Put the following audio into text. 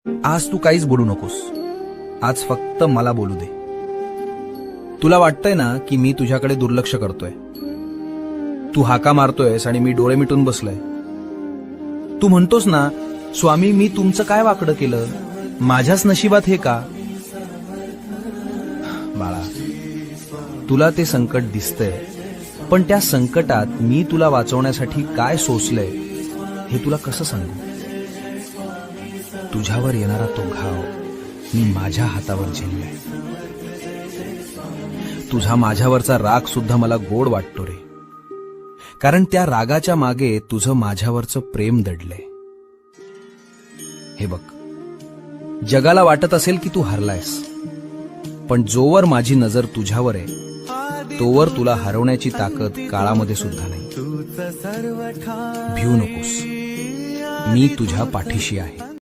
आज तू काहीच बोलू नकोस. आज फक्त मला बोलू दे. तुला वाटतंय ना की मी तुझ्याकडे दुर्लक्ष करतोय. तू हाका मारतोयस आणि मी डोळे मिटून बसलोय. तू म्हणतोस ना, स्वामी मी तुमचं काय वाकडं केलं, माझ्याच नशिबात हे का. बाळा, तुला ते संकट दिसतंय, पण त्या संकटात मी तुला वाचवण्यासाठी काय सोसलंय हे तुला कसं सांगू. तुझ्यावर येणारा तो घाव मी माझ्या हातावर झेललाय. तुझा माझ्यावरचा राग सुद्धा मला गोड वाटतो रे, कारण त्या रागाच्या मागे तुझं माझ्यावरचं प्रेम दडलंय. हे बघ, जगाला वाटत असेल की तू हरलायस, पण जोवर माझी नजर तुझ्यावर आहे तोवर तुला हरवण्याची ताकद काळामध्ये सुद्धा नाही. भिऊ नकोस, मी तुझ्या पाठीशी आहे.